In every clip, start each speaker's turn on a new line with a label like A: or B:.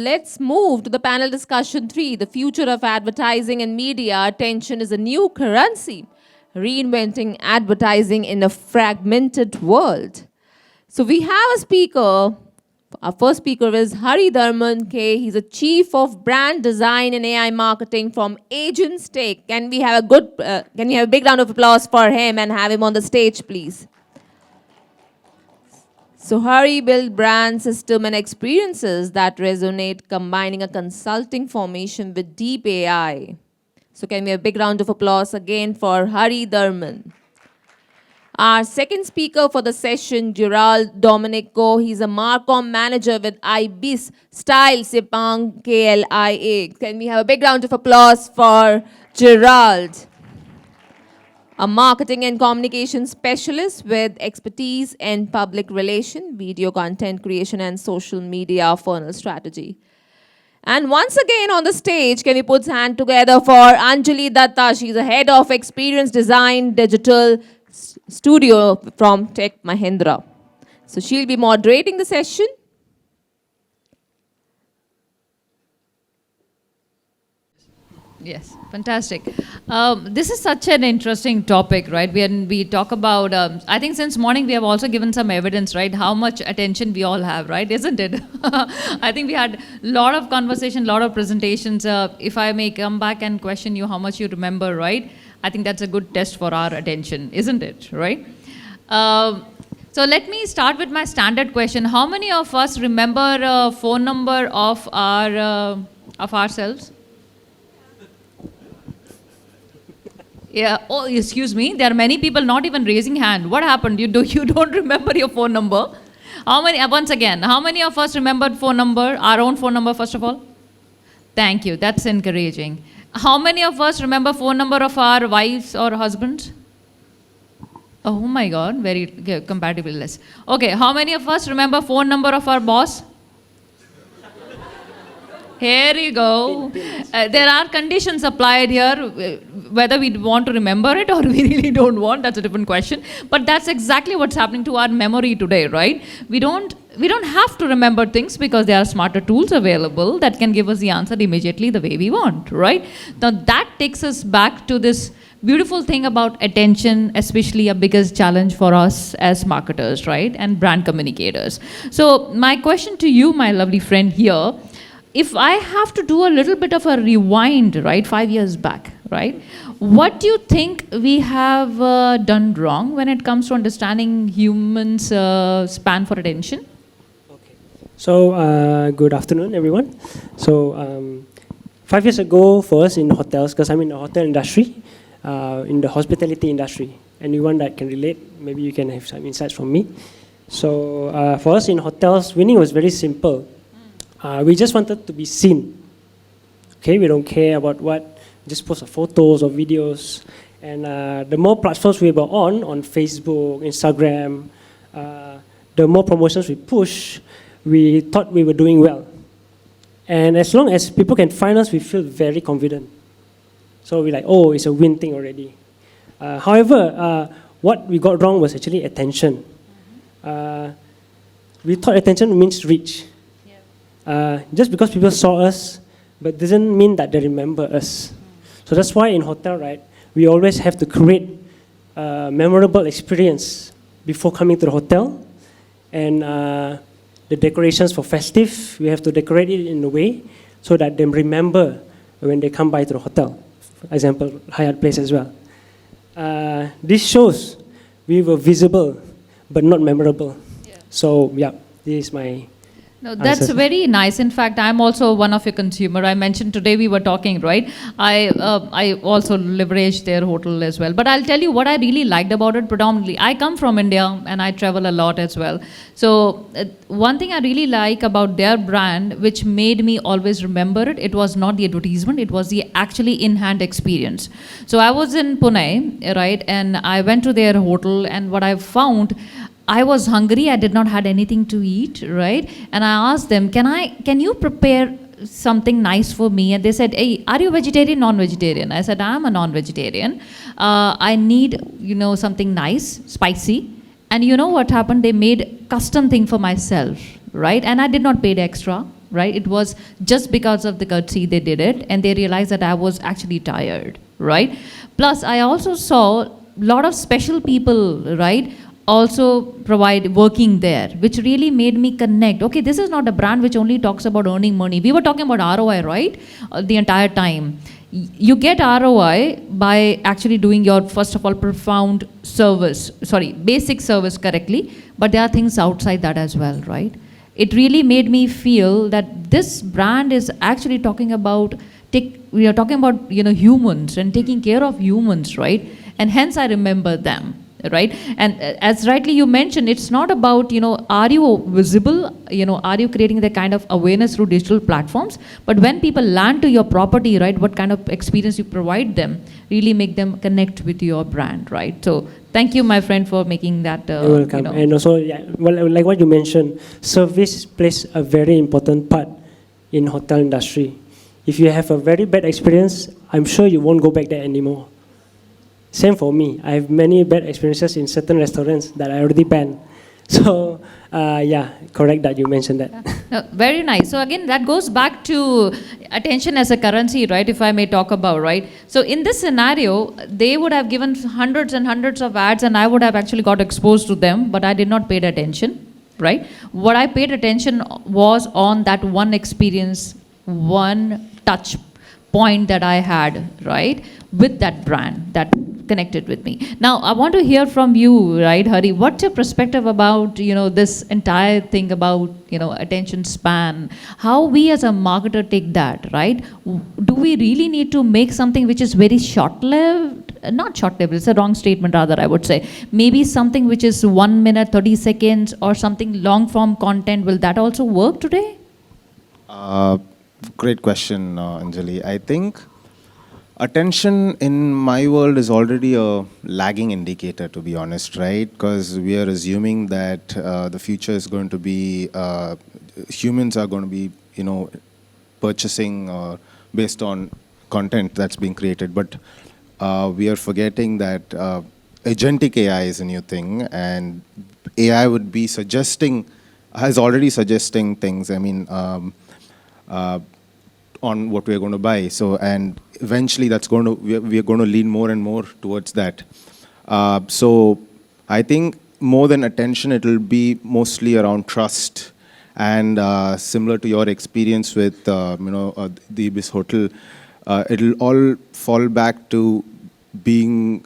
A: let's move to the panel discussion 3. The future of advertising and media attention is a new currency. Reinventing advertising in a fragmented world. So we have a speaker. Our first speaker is Haridarman K. He's a chief of brand design and AI marketing from Agents Take. Can we have a big round of applause for him and have him on the stage, please? So Hari built brand system and experiences that resonate, combining a consulting formation with deep AI. So can we have a big round of applause again for Haridarman. Our second speaker for the session, Gerald Dominic. He's a Marcom manager with ibis style Sepang KLIA. Can we have a big round of applause for Gerald? A marketing and communication specialist with expertise in public relation, video content creation, and social media funnel strategy. And once again on the stage, can we put hands together for Anjali Dutta? She's a head of experience design digital studio from Tech Mahindra. So she'll be moderating the session.
B: Yes, fantastic. This is such an interesting topic, right? When we talk about, I think since morning we have also given some evidence, right? How much attention we all have, right? Isn't it? I think we had a lot of conversation, a lot of presentations. If I may come back and question you how much you remember, right? I think that's a good test for our attention, isn't it, right? So let me start with my standard question. How many of us remember a phone number of ourselves? Yeah. Oh, excuse me. There are many people not even raising hand. What happened? You don't remember your phone number? How many? Once again, how many of us remembered phone number? Our own phone number, first of all. Thank you. That's encouraging. How many of us remember phone number of our wives or husbands? Oh my God, very comparatively less. Okay. How many of us remember phone number of our boss? Here you go. There are conditions applied here, whether we want to remember it or we really don't want, that's a different question. But that's exactly what's happening to our memory today, right? We don't have to remember things because there are smarter tools available that can give us the answer immediately the way we want, right? Now that takes us back to this beautiful thing about attention, especially a biggest challenge for us as marketers, right? And brand communicators. So my question to you, my lovely friend here, if I have to do a little bit of a rewind, right, 5 years back, right, what do you think we have done wrong when it comes to understanding humans' span for attention?
C: Okay. So, good afternoon, everyone. So, 5 years ago, first in hotels, because I'm in the hotel industry, in the hospitality industry. Anyone that can relate, maybe you can have some insights from me. So, for us in hotels, winning was very simple. We just wanted to be seen. Okay, we don't care about what, just post photos or videos. And the more platforms we were on Facebook, Instagram, the more promotions we push, we thought we were doing well. And as long as people can find us, we feel very confident. So we're like, oh, it's a win thing already. However, what we got wrong was actually attention. We thought attention means reach. Just because people saw us, but doesn't mean that they remember us. So that's why in hotel, right, we always have to create a memorable experience before coming to the hotel. And the decorations for festive, we have to decorate it in a way so that they remember when they come by to the hotel. For example, Hyatt Place as well. This shows we were visible, but not memorable. Yeah. So yeah, this is my...
B: No, that's very nice. In fact, I'm also one of your consumer. I mentioned today we were talking, right? I also leveraged their hotel as well. But I'll tell you what I really liked about it predominantly. I come from India and I travel a lot as well. So one thing I really like about their brand, which made me always remember it, it was not the advertisement, it was the actually in-hand experience. So I was in Pune, right? And I went to their hotel and what I found, I was hungry, I did not had anything to eat, right? And I asked them, can you prepare something nice for me? And they said, hey, are you vegetarian, non-vegetarian? I said, I'm a non-vegetarian. I need, something nice, spicy. And you know what happened? They made custom thing for myself, right? And I did not pay the extra. right? It was just because of the courtesy they did it, and they realized that I was actually tired, right? Plus, I also saw a lot of special people, right, also provide working there, which really made me connect. Okay, this is not a brand which only talks about earning money. We were talking about ROI, right, the entire time. You get ROI by actually doing your, first of all, basic service correctly, but there are things outside that as well, right? It really made me feel that this brand is actually talking about, we are talking about, humans and taking care of humans, right? And hence I remember them, right? And as rightly you mentioned, it's not about, are you visible, are you creating the kind of awareness through digital platforms, but when people land to your property, right, what kind of experience you provide them, really make them connect with your brand, right? So thank you, my friend, for making that.
C: You're welcome. And also, well, like what you mentioned, service plays a very important part in hotel industry. If you have a very bad experience, I'm sure you won't go back there anymore. Same for me. I have many bad experiences in certain restaurants that I already banned. So, yeah, correct that you mentioned that.
B: No, very nice. So again, that goes back to attention as a currency, right, if I may talk about, right? So in this scenario, they would have given hundreds and hundreds of ads, and I would have actually got exposed to them, but I did not pay attention, right? What I paid attention was on that one experience, one touch point that I had, right, with that brand that connected with me. Now, I want to hear from you, right, Hari. What's your perspective about, this entire thing about, attention span? How we as a marketer take that, right? Do we really need to make something which is very short-lived? Not short-lived, it's a wrong statement rather, I would say. Maybe something which is 1 minute, 30 seconds, or something long-form content. Will that also work today?
D: Great question, Anjali. I think attention in my world is already a lagging indicator, to be honest, right? Because we are assuming that the future is going to be, humans are going to be, purchasing based on content that's being created. But we are forgetting that agentic AI is a new thing, and AI would be has already suggesting things. I mean, on what we're going to buy. So, and eventually that's going to, we're going to lean more and more towards that. So I think more than attention, it will be mostly around trust. And similar to your experience with, the Ibis Hotel, it'll all fall back to being,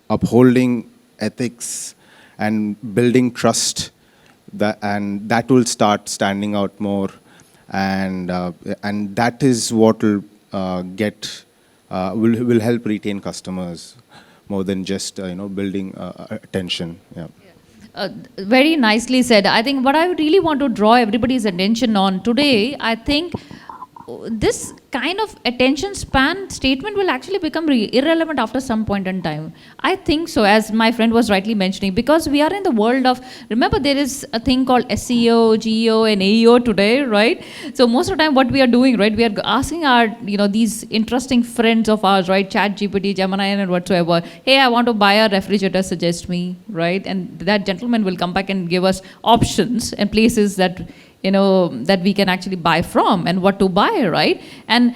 D: upholding ethics and building trust, and that will start standing out more. And that is what will will help retain customers more than just building attention. Yeah.
B: Very nicely said. I think what I really want to draw everybody's attention on today, I think this kind of attention span statement will actually become irrelevant after some point in time. I think so, as my friend was rightly mentioning, because we are in the world of, remember there is a thing called SEO, GEO and AEO today, right? So most of the time what we are doing, right, we are asking our, these interesting friends of ours, right, ChatGPT, Gemini and whatsoever, hey, I want to buy a refrigerator, suggest me, right? And that gentleman will come back and give us options and places that that we can actually buy from and what to buy, right? And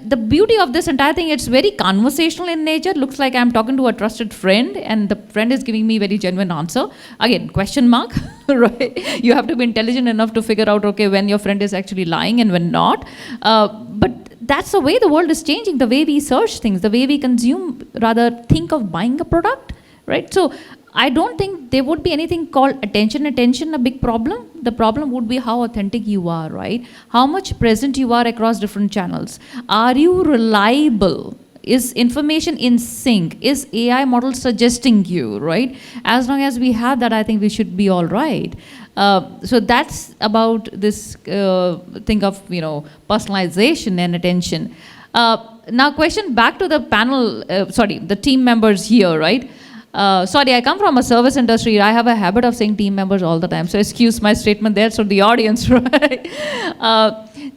B: the beauty of this entire thing, it's very conversational in nature. Looks like I'm talking to a trusted friend and the friend is giving me very genuine answer. Again, question mark, right? You have to be intelligent enough to figure out, okay, when your friend is actually lying and when not. But that's the way the world is changing, the way we search things, the way we consume, rather think of buying a product, right? So I don't think there would be anything called attention a big problem. The problem would be how authentic you are, right? How much present you are across different channels. Are you reliable? Is information in sync? Is AI model suggesting you, right? As long as we have that, I think we should be all right. So that's about this thing of, personalization and attention. Now question back to the panel, the team members here, right? Sorry, I come from a service industry. I have a habit of saying team members all the time. So excuse my statement there. So the audience, right?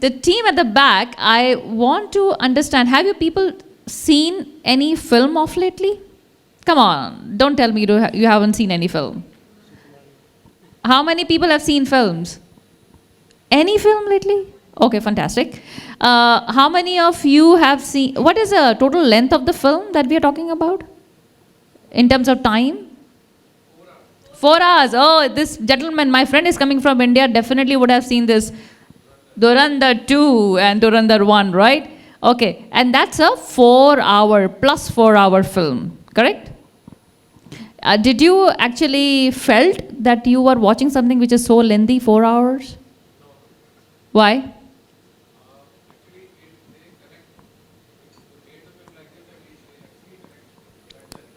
B: The team at the back, I want to understand, have you people seen any film of lately? Come on, don't tell me you haven't seen any film. How many people have seen films? Any film lately? Okay, fantastic. How many of you have seen, what is the total length of the film that we are talking about? In terms of time? 4 hours. Oh, this gentleman, my friend is coming from India, definitely would have seen this Durandar 2 and Durandar 1, right? Okay, and that's a 4-hour plus 4-hour film, correct? Did you actually felt that you were watching something which is so lengthy, 4 hours? Why?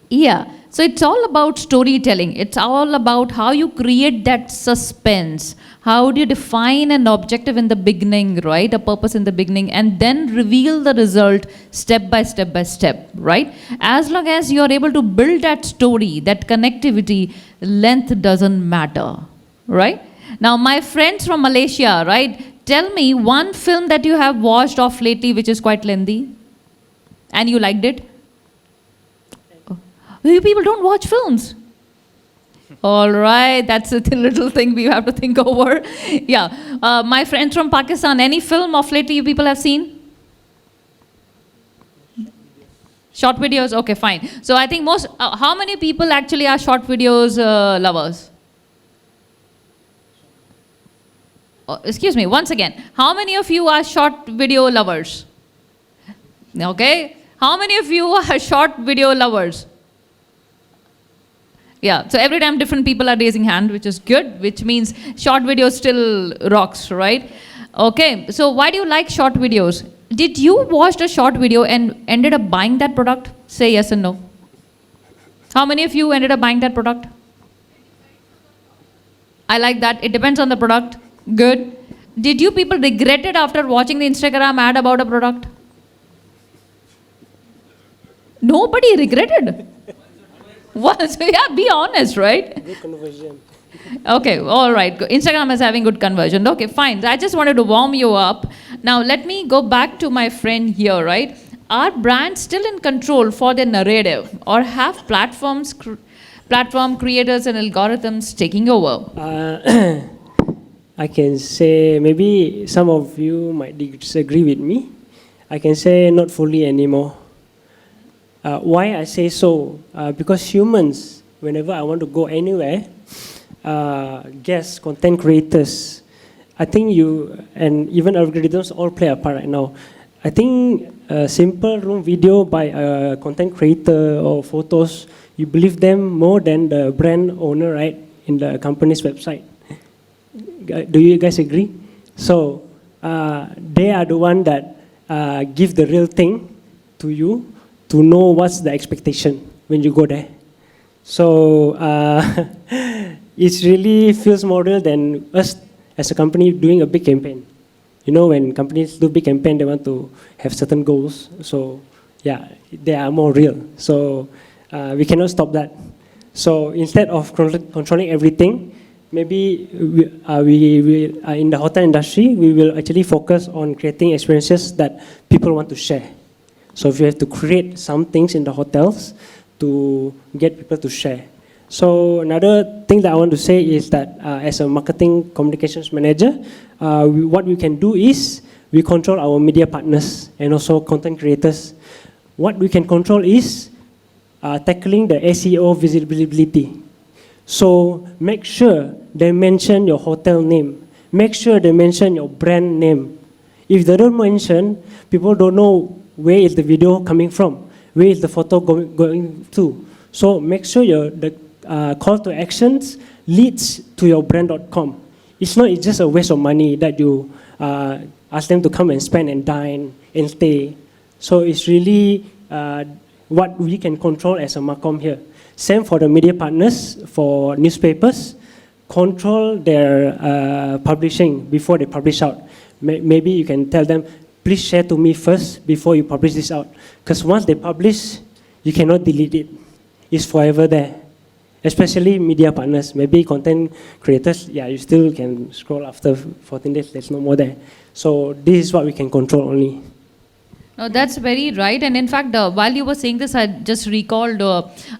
B: Yeah, so it's all about storytelling. It's all about how you create that suspense. How do you define an objective in the beginning, right? A purpose in the beginning, and then reveal the result step by step by step, right? As long as you're able to build that story, that connectivity, length doesn't matter, right? Now, my friends from Malaysia, right? Tell me one film that you have watched of lately which is quite lengthy and you liked it. You people don't watch films. All right, that's a little thing we have to think over. Yeah, my friends from Pakistan, any film of lately you people have seen? Short videos, okay, fine. So I think most, how many people actually are short videos lovers? Excuse me, once again, how many of you are short video lovers? Okay, how many of you are short video lovers? Yeah, so every time different people are raising hand, which is good, which means short video still rocks, right? Okay, so why do you like short videos? Did you watch a short video and ended up buying that product? Say yes and no. How many of you ended up buying that product? I like that. It depends on the product. Good. Did you people regret it after watching the Instagram ad about a product? Nobody regretted. What? So yeah, be honest, right?
C: Good conversion.
B: Okay, all right. Instagram is having good conversion. Okay, fine. I just wanted to warm you up. Now, let me go back to my friend here, right? Are brands still in control for their narrative, or have platform creators and algorithms taking over?
C: I can say maybe some of you might disagree with me. I can say not fully anymore. Why I say so? Because humans, whenever I want to go anywhere, guests, content creators, I think you, and even algorithms all play a part right now. I think a simple room video by a content creator or photos, you believe them more than the brand owner, right, in the company's website. Do you guys agree? So they are the one that give the real thing to you to know what's the expectation when you go there. So it really feels more real than us as a company doing a big campaign. You know, when companies do big campaign, they want to have certain goals. So yeah, they are more real. So we cannot stop that. So instead of controlling everything, maybe we in the hotel industry, we will actually focus on creating experiences that people want to share. So if you have to create some things in the hotels to get people to share. So another thing that I want to say is that as a marketing communications manager, what we can do is we control our media partners and also content creators. What we can control is tackling the SEO visibility. So make sure they mention your hotel name. Make sure they mention your brand name. If they don't mention, people don't know where is the video coming from, where is the photo going to. So make sure the call to actions leads to your brand.com. It's just a waste of money that you ask them to come and spend and dine and stay. So it's really what we can control as a Marcom here. Same for the media partners, for newspapers, control their publishing before they publish out. Maybe you can tell them, please share to me first before you publish this out. Because once they publish, you cannot delete it. It's forever there. Especially media partners, maybe content creators, yeah, you still can scroll after 14 days, there's no more there. So this is what we can control only.
B: No, that's very right. And in fact, while you were saying this, I just recalled,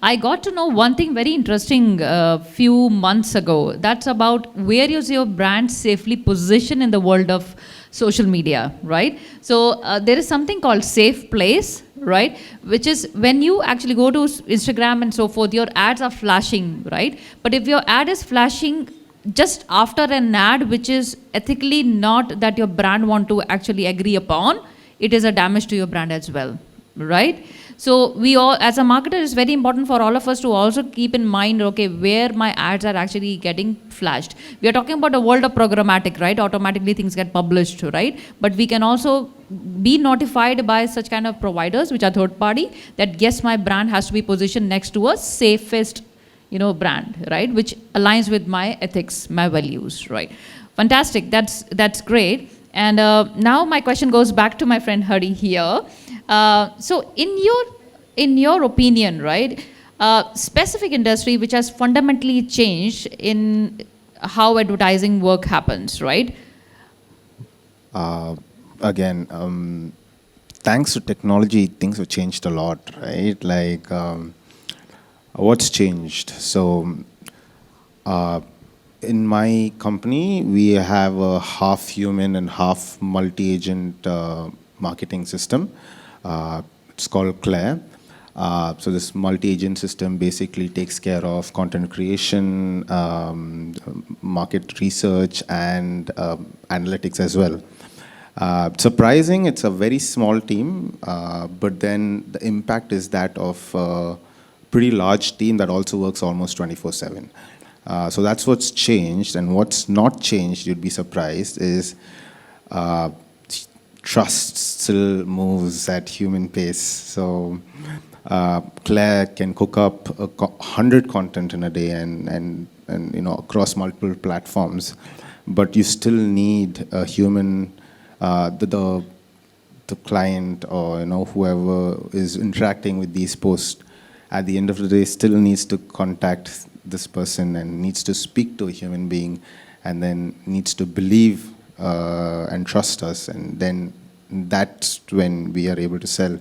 B: I got to know one thing very interesting few months ago. That's about where is your brand safely positioned in the world of social media, right? So there is something called safe place, right? Which is when you actually go to Instagram and so forth, your ads are flashing, right? But if your ad is flashing just after an ad which is ethically not that your brand want to actually agree upon, it is a damage to your brand as well, right? So we all, as a marketer, it's very important for all of us to also keep in mind, okay, where my ads are actually getting flashed. We are talking about a world of programmatic, right? Automatically things get published, right? But we can also be notified by such kind of providers, which are third party, that yes, my brand has to be positioned next to a safest, brand, right? Which aligns with my ethics, my values, right? Fantastic. That's great. And now my question goes back to my friend Hari here. So in your opinion, right, specific industry which has fundamentally changed in how advertising work happens, right?
D: Again, thanks to technology, things have changed a lot, right? Like, what's changed? So, in my company, we have a half human and half multi-agent marketing system. It's called KLIA. So this multi-agent system basically takes care of content creation, market research, and analytics as well. Surprising, it's a very small team, but then the impact is that of a pretty large team that also works almost 24/7. So that's what's changed, and what's not changed, you'd be surprised, is trust still moves at human pace. So Claire can cook up 100 content in a day and across multiple platforms, but you still need a human, the client or whoever is interacting with these posts. At the end of the day, still needs to contact this person and needs to speak to a human being, and then needs to believe and trust us, and then that's when we are able to sell.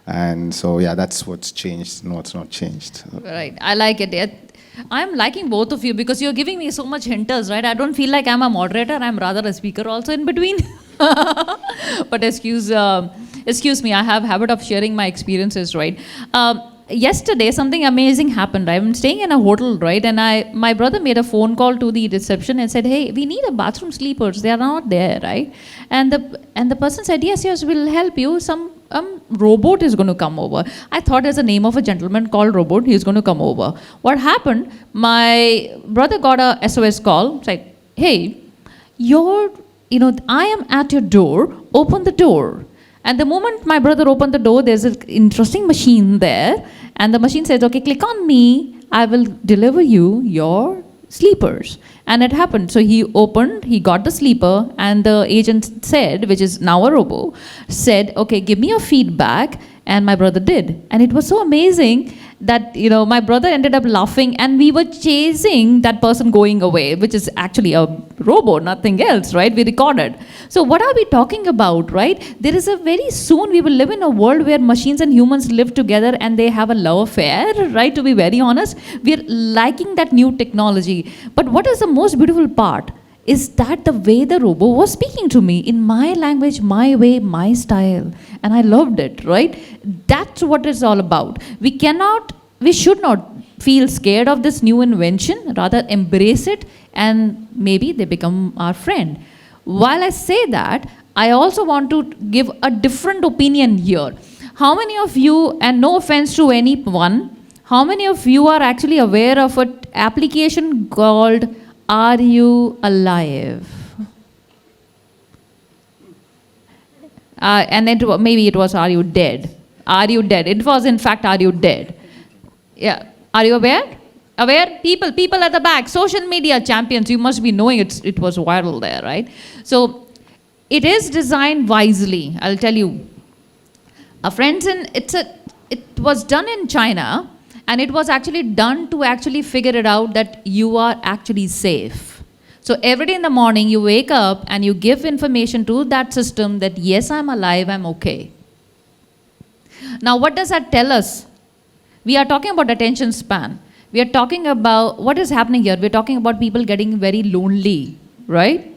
D: And so, yeah, that's what's changed and what's not changed.
B: Right, I like it. I'm liking both of you because you're giving me so much hinters, right? I don't feel like I'm a moderator. I'm rather a speaker also in between. But excuse me, I have habit of sharing my experiences, right? Yesterday, something amazing happened. I'm staying in a hotel, right? And my brother made a phone call to the reception and said, "Hey, we need a bathroom sleepers. They are not there, right?" And the person said, "Yes, we'll help you. Some robot is going to come over." I thought there's a name of a gentleman called Robot. He's going to come over. What happened? My brother got a SOS call. Said, "Hey, I am at your door. Open the door." And the moment my brother opened the door, there's an interesting machine there. And the machine says, "Okay, click on me. I will deliver you your sleepers." And it happened. So he opened, he got the sleeper, and the agent said, which is now a robo, said, "Okay, give me your feedback." And my brother did. And it was so amazing that, my brother ended up laughing, and we were chasing that person going away, which is actually a robot, nothing else, right? We recorded. So what are we talking about, right? There is very soon we will live in a world where machines and humans live together and they have a love affair, right? To be very honest, we're liking that new technology. But what is the most beautiful part? Is that the way the robot was speaking to me in my language, my way, my style. And I loved it, right? That's what it's all about. We should not feel scared of this new invention, rather embrace it, and maybe they become our friend. While I say that, I also want to give a different opinion here. How many of you, and no offense to anyone, how many of you are actually aware of an application called Are You Alive? And maybe it was Are You Dead? Are You Dead? It was in fact Are You Dead? Yeah. Are you aware? Aware? People at the back, social media champions, you must be knowing it was viral there, right? So it is designed wisely, I'll tell you. Friends, it was done in China, and it was actually done to actually figure it out that you are actually safe. So every day in the morning, you wake up and you give information to that system that, yes, I'm alive, I'm okay. Now, what does that tell us? We are talking about attention span. We are talking about what is happening here. We're talking about people getting very lonely, right?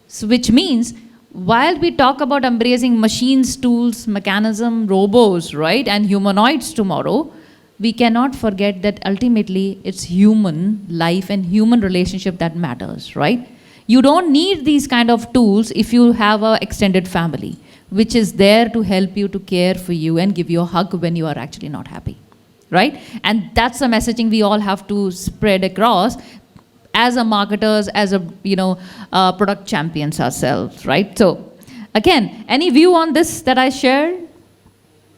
B: So, which means while we talk about embracing machines, tools, mechanism, robots, right, and humanoids tomorrow, we cannot forget that ultimately it's human life and human relationship that matters, right? You don't need these kind of tools if you have an extended family, which is there to help you, to care for you, and give you a hug when you are actually not happy, right? And that's the messaging we all have to spread across as a marketers, as a product champions ourselves, right? So, again, any view on this that I shared?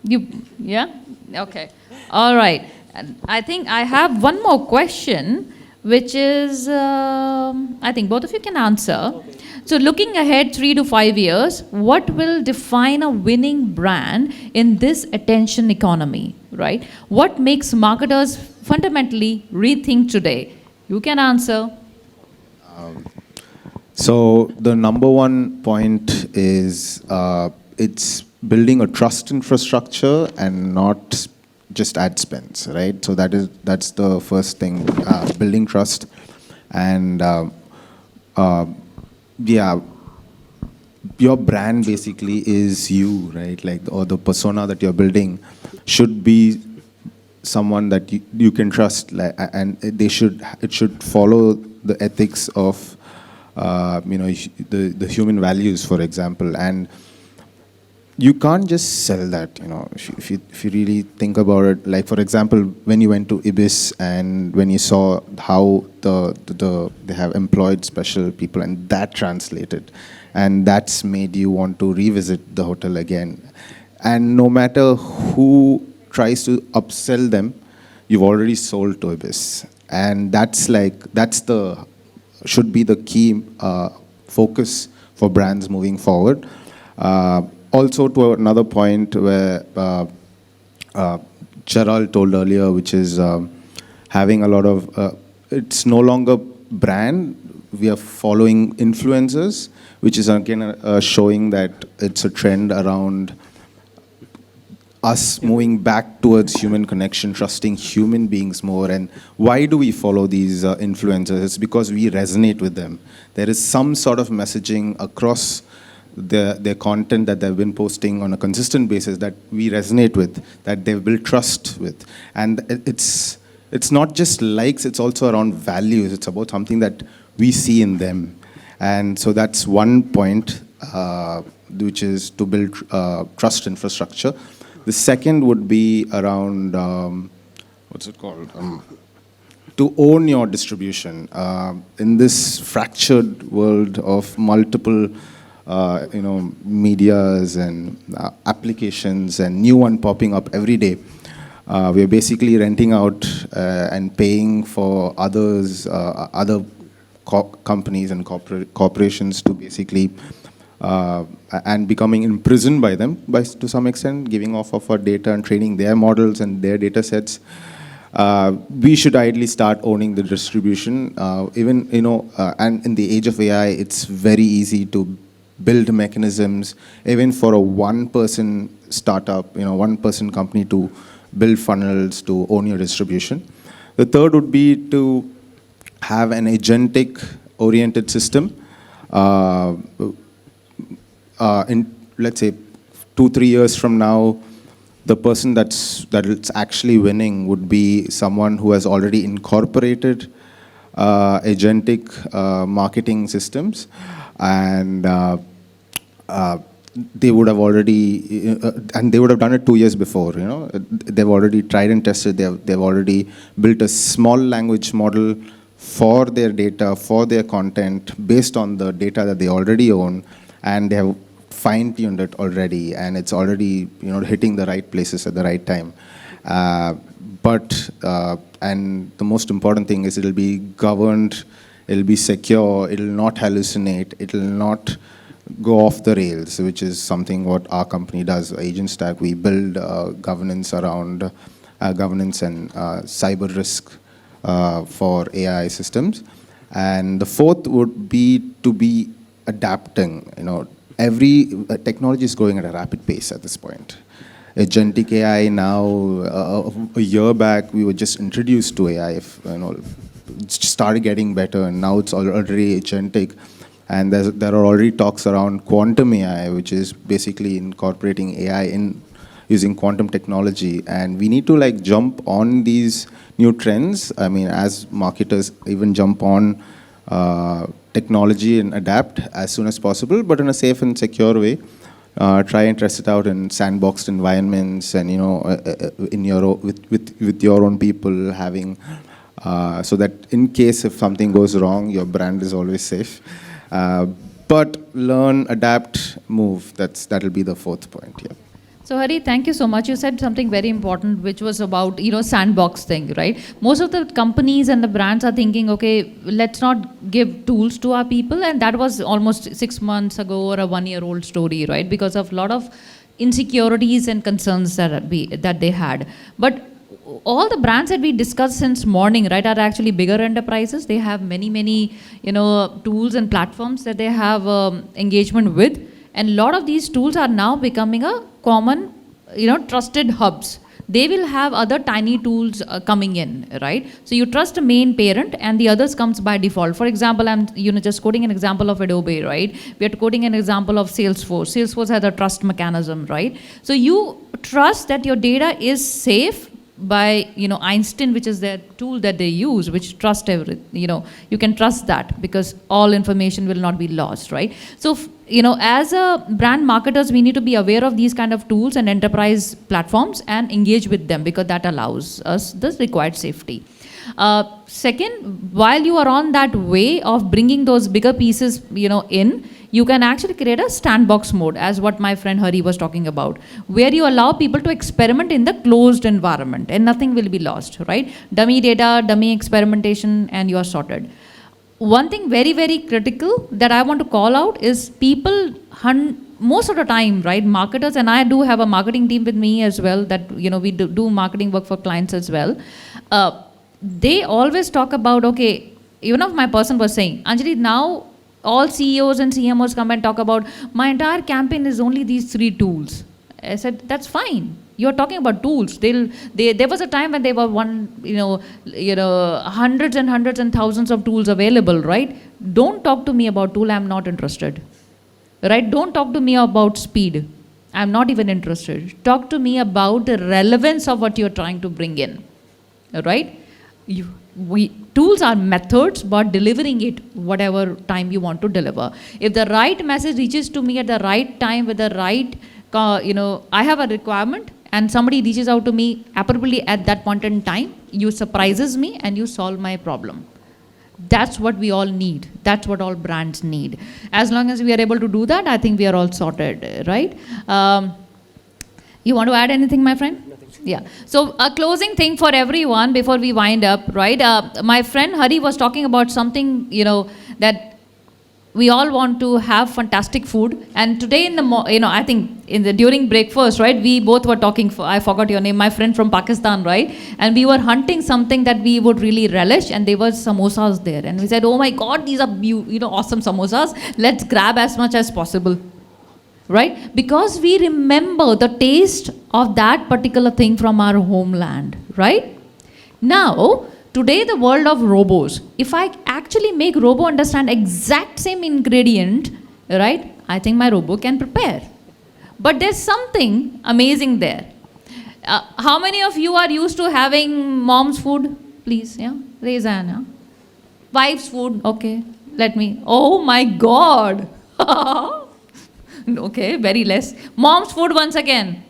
B: Yeah? Okay. All right. And I think I have one more question, which is, I think both of you can answer. Okay. So looking ahead 3 to 5 years, what will define a winning brand in this attention economy, right? What makes marketers fundamentally rethink today? You can answer.
D: So the number one point is it's building a trust infrastructure and not just ad spends, right? So that's the first thing, building trust, and yeah, your brand basically is you, right? Like, or the persona that you're building should be someone that you can trust, like, and it should follow the ethics of the human values, for example. And you can't just sell that, if you really think about it. Like, for example, when you went to Ibis and when you saw how they have employed special people, and that translated, and that's made you want to revisit the hotel again. And no matter who tries to upsell them, you've already sold to Ibis. And should be the key focus for brands moving forward. Also, to another point where Gerald told earlier, which is having a lot of, it's no longer brand, we are following influencers, which is again showing that it's a trend around us moving back towards human connection, trusting human beings more. And why do we follow these influencers? It's because we resonate with them. There is some sort of messaging across their content that they've been posting on a consistent basis that we resonate with, that they've built trust with. And it's not just likes, it's also around values. It's about something that we see in them. And so that's one point, which is to build trust infrastructure. The second would be around, what's it called? To own your distribution. In this fractured world of multiple medias and applications and new one popping up every day, we are basically renting out and paying for others, other companies and corporations to basically and becoming imprisoned by them to some extent, giving off of our data and training their models and their data sets. We should ideally start owning the distribution. Even, and in the age of AI, it's very easy to build mechanisms, even for a one-person startup, one-person company, to build funnels to own your distribution. The third would be to have an agentic-oriented system. In, let's say, 2-3 years from now, the person that's actually winning would be someone who has already incorporated agentic marketing systems, and they would have already, and they would have done it 2 years before. They've already tried and tested. They've already built a small language model for their data, for their content, based on the data that they already own, and they have fine-tuned it already, and it's already hitting the right places at the right time. And the most important thing is it'll be governed, it'll be secure, it'll not hallucinate, it'll not go off the rails, which is something what our company does, Agent Stack. We build governance around governance and cyber risk for AI systems. And the fourth would be to be adapting. Every technology is growing at a rapid pace at this point. agentic AI now. A year back, we were just introduced to AI. It started getting better, and now it's already agentic. And there are already talks around quantum AI, which is basically incorporating AI in using quantum technology. And we need to like jump on these new trends. I mean, as marketers, even jump on technology and adapt as soon as possible, but in a safe and secure way. Try and test it out in sandboxed environments, and in with your own people, having so that in case if something goes wrong, your brand is always safe. But learn, adapt, move. That'll be the fourth point. Yeah.
B: So Hari, thank you so much. You said something very important, which was about, sandbox thing, right? Most of the companies and the brands are thinking, okay, let's not give tools to our people. And that was almost 6 months ago or a 1-year-old story, right? Because of a lot of insecurities and concerns that they had. But all the brands that we discussed since morning, right, are actually bigger enterprises. They have many, tools and platforms that they have engagement with. And a lot of these tools are now becoming a common, trusted hubs. They will have other tiny tools coming in, right? So you trust the main parent and the others comes by default. For example, I'm just quoting an example of Adobe, right? We are quoting an example of Salesforce. Salesforce has a trust mechanism, right? So you trust that your data is safe by Einstein, which is their tool that they use, which trust you can trust that because all information will not be lost, right? So as a brand marketers, we need to be aware of these kind of tools and enterprise platforms and engage with them because that allows us the required safety. Second, while you are on that way of bringing those bigger pieces in, you can actually create a sandbox mode, as what my friend Hari was talking about, where you allow people to experiment in the closed environment and nothing will be lost, right? Dummy data, dummy experimentation, and you are sorted. One thing very, very critical that I want to call out is people, most of the time, right, marketers, and I do have a marketing team with me as well that, we do marketing work for clients as well. They always talk about, okay, even if my person was saying, Anjali, now all CEOs and CMOs come and talk about, my entire campaign is only these 3 tools. I said, that's fine. You're talking about tools. There was a time when there were hundreds and hundreds and thousands of tools available, right? Don't talk to me about tool. I'm not interested, right? Don't talk to me about speed. I'm not even interested. Talk to me about the relevance of what you're trying to bring in, right? Tools are methods, but delivering it whatever time you want to deliver. If the right message reaches to me at the right time with the right, I have a requirement and somebody reaches out to me appropriately at that point in time, you surprises me and you solve my problem. That's what we all need. That's what all brands need. As long as we are able to do that, I think we are all sorted, right? You want to add anything, my friend? Yeah. So a closing thing for everyone before we wind up, right? My friend Hari was talking about something, that we all want to have fantastic food. And today in the, I think during breakfast, right, we both were talking, I forgot your name, my friend from Pakistan, right? And we were hunting something that we would really relish, and there were samosas there. And we said, oh my God, these are, awesome samosas. Let's grab as much as possible. Right? Because we remember the taste of that particular thing from our homeland, right? Now, today the world of robos, if I actually make robo understand exact same ingredient, right, I think my robo can prepare. But there's something amazing there. How many of you are used to having mom's food? Please, yeah, raise a hand. Yeah? Wife's food, okay, oh my God. Okay, very less. Mom's food once again.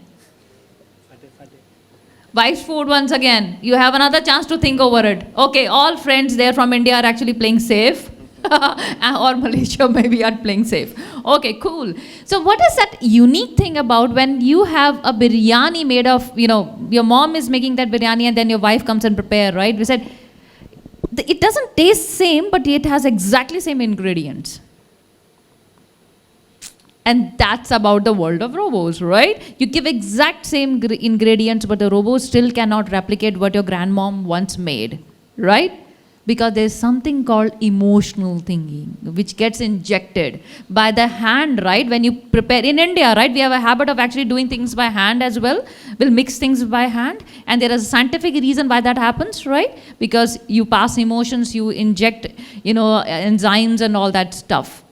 B: Wife's food once again. You have another chance to think over it. Okay, all friends there from India are actually playing safe. Or Malaysia maybe are playing safe. Okay, cool. So what is that unique thing about when you have a biryani made of, your mom is making that biryani and then your wife comes and prepare, right? We said, it doesn't taste same, but it has exactly same ingredients. And that's about the world of robos, right? You give exact same ingredients, but the robot still cannot replicate what your grandmom once made, right? Because there's something called emotional thinking, which gets injected by the hand, right? When you prepare, in India, right, we have a habit of actually doing things by hand as well. We'll mix things by hand. And there is a scientific reason why that happens, right? Because you pass emotions, you inject, enzymes and all that stuff.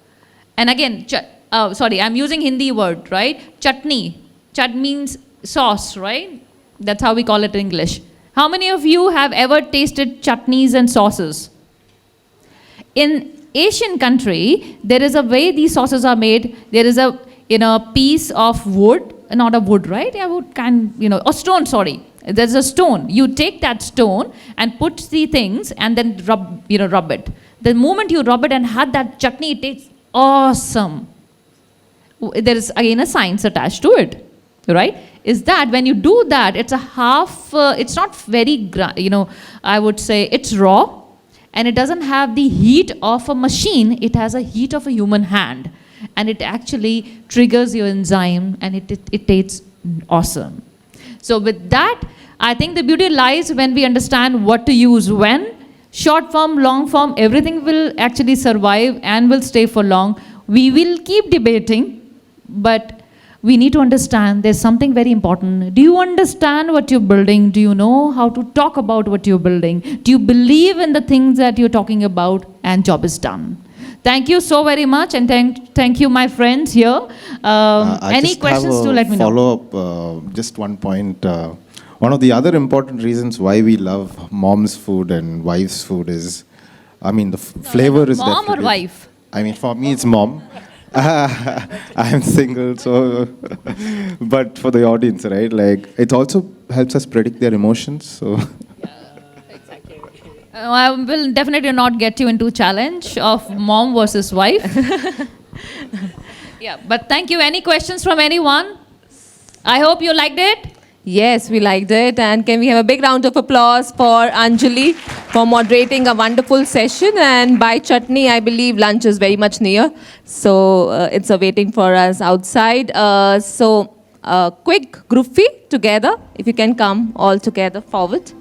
B: And again, sorry, I'm using Hindi word, right? Chutney. Chut means sauce, right? That's how we call it in English. How many of you have ever tasted chutneys and sauces? In Asian country, there is a way these sauces are made. There is a piece of wood, not a wood, right? Yeah, wood a stone, sorry. There's a stone. You take that stone and put the things and then rub it. The moment you rub it and had that chutney, it tastes awesome. There is again a science attached to it, right? Is that when you do that, it's a half, it's not very, I would say it's raw, and it doesn't have the heat of a machine, it has a heat of a human hand. And it actually triggers your enzyme, and it tastes awesome. So with that, I think the beauty lies when we understand what to use when. Short form, long form, everything will actually survive and will stay for long. We will keep debating, but we need to understand there's something very important. Do you understand what you're building? Do you know how to talk about what you're building? Do you believe in the things that you're talking about? And job is done. Thank you so very much, and thank you, my friends here. Any questions to let me know?
D: Follow up, just one point. One of the other important reasons why we love mom's food and wife's food is, the flavor is
B: mom
D: definitely...
B: or wife?
D: For me, it's mom. I'm single, so... but for the audience, right? It also helps us predict their emotions, so...
B: I will definitely not get you into challenge of mom versus wife. Yeah, but thank you. Any questions from anyone? I hope you liked it.
A: Yes, we liked it. And can we have a big round of applause for Anjali for moderating a wonderful session. And by chutney, I believe lunch is very much near. So it's awaiting for us outside. Quick group fee together. If you can come all together forward.